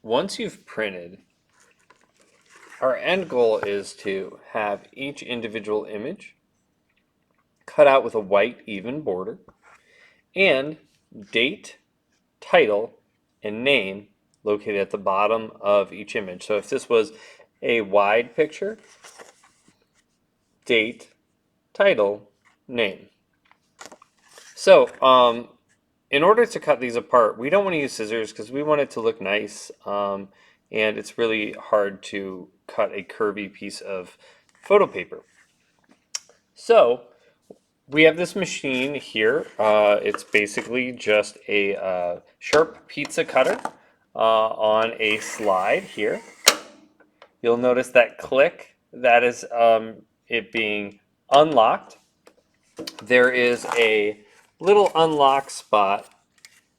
once you've printed, our end goal is to have each individual image cut out with a white even border and date, title, and name located at the bottom of each image. So if this was a wide picture, date, title, name. So in order to cut these apart, we don't want to use scissors because we want it to look nice, and it's really hard to cut a curvy piece of photo paper. So we have this machine here. It's basically just a sharp pizza cutter on a slide here. You'll notice that click. That is it being unlocked. There is a little unlock spot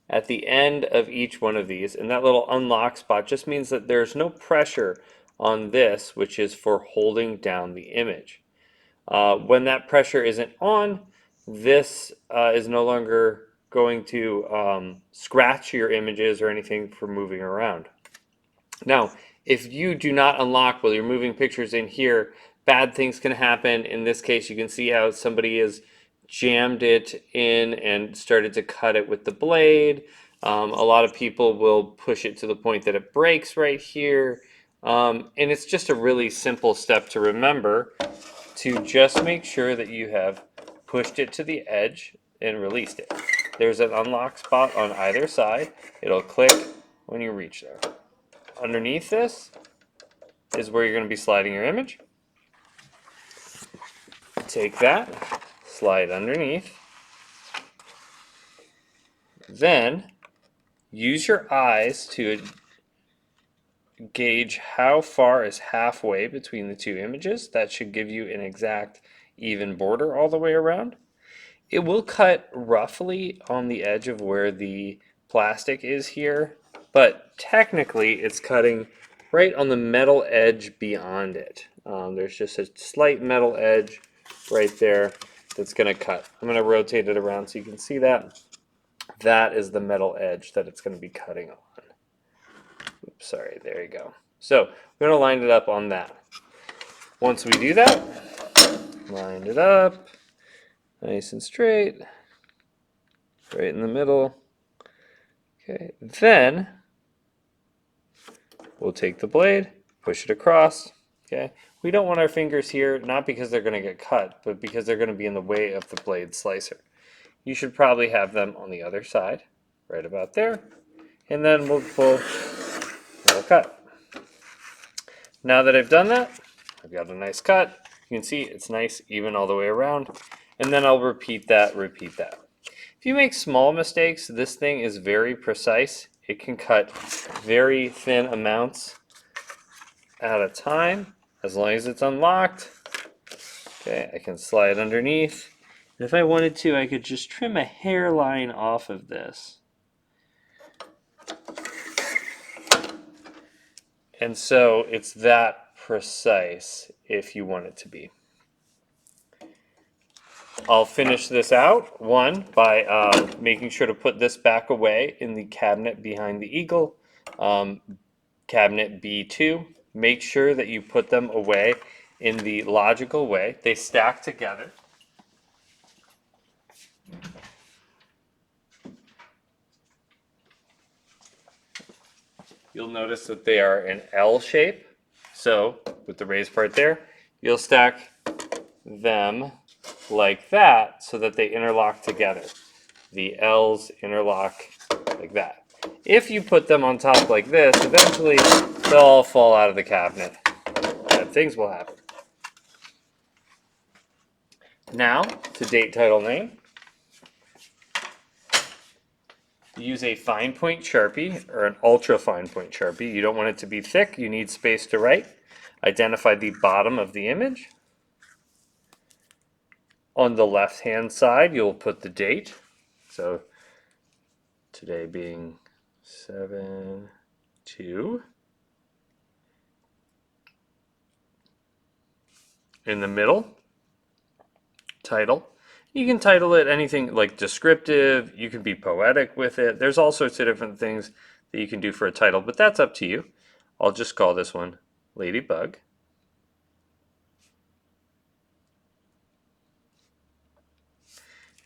at the end of each one of these, and that little unlock spot just means that there's no pressure on this, which is for holding down the image. When that pressure isn't on, this is no longer going to scratch your images or anything for moving around. Now, if you do not unlock while you're moving pictures in here, bad things can happen. In this case, you can see how somebody has jammed it in and started to cut it with the blade. A lot of people will push it to the point that it breaks right here. And it's just a really simple step to remember to just make sure that you have pushed it to the edge and released it. There's an unlock spot on either side. It'll click when you reach there. Underneath this is where you're going to be sliding your image. Take that, slide underneath. Then use your eyes to gauge how far is halfway between the two images. That should give you an exact even border all the way around. It will cut roughly on the edge of where the plastic is here, but technically it's cutting right on the metal edge beyond it. There's just a slight metal edge right there that's going to cut. I'm going to rotate it around so you can see that. That is the metal edge that it's going to be cutting on. Oops, sorry, there you go. So we're going to line it up on that. Once we do that, line it up nice and straight, right in the middle. Okay, then we'll take the blade, push it across. Okay, we don't want our fingers here, not because they're going to get cut, but because they're going to be in the way of the blade slicer. You should probably have them on the other side, right about there, and then we'll pull and we'll cut. Now that I've done that, I've got a nice cut. You can see it's nice, even all the way around, and then I'll repeat that, repeat that. If you make small mistakes, this thing is very precise. It can cut very thin amounts at a time, as long as it's unlocked. Okay, I can slide underneath. And if I wanted to, I could just trim a hairline off of this. And so it's that precise if you want it to be. I'll finish this out, by making sure to put this back away in the cabinet behind the eagle, cabinet B2. Make sure that you put them away in the logical way. They stack together. You'll notice that they are an L shape. So with the raised part there, you'll stack them like that so that they interlock together. The L's interlock like that. If you put them on top like this, eventually they'll all fall out of the cabinet. Bad things will happen. Now, to date, title, name. Use a fine point Sharpie or an ultra fine point Sharpie. You don't want it to be thick. You need space to write. Identify the bottom of the image. On the left hand side, you'll put the date. So today being 7/2. In the middle, title. You can title it anything like descriptive. You can be poetic with it. There's all sorts of different things that you can do for a title, but that's up to you. I'll just call this one Ladybug.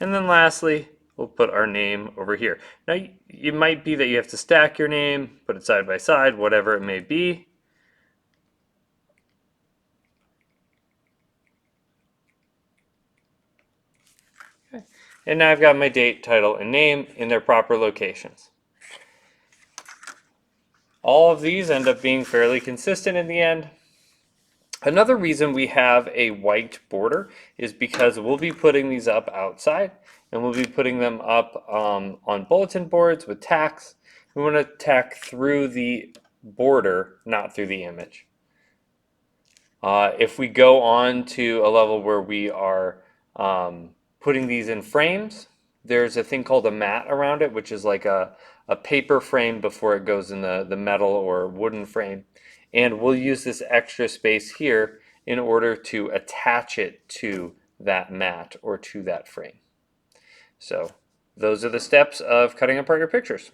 And then lastly, we'll put our name over here. Now, it might be that you have to stack your name, put it side by side, whatever it may be. Okay. And now I've got my date, title, and name in their proper locations. All of these end up being fairly consistent in the end. Another reason we have a white border is because we'll be putting these up outside, and we'll be putting them up on bulletin boards with tacks. We want to tack through the border, not through the image. If we go on to a level where we are putting these in frames, there's a thing called a mat around it, which is like a paper frame before it goes in the metal or wooden frame. And we'll use this extra space here in order to attach it to that mat or to that frame. So those are the steps of cutting apart your pictures.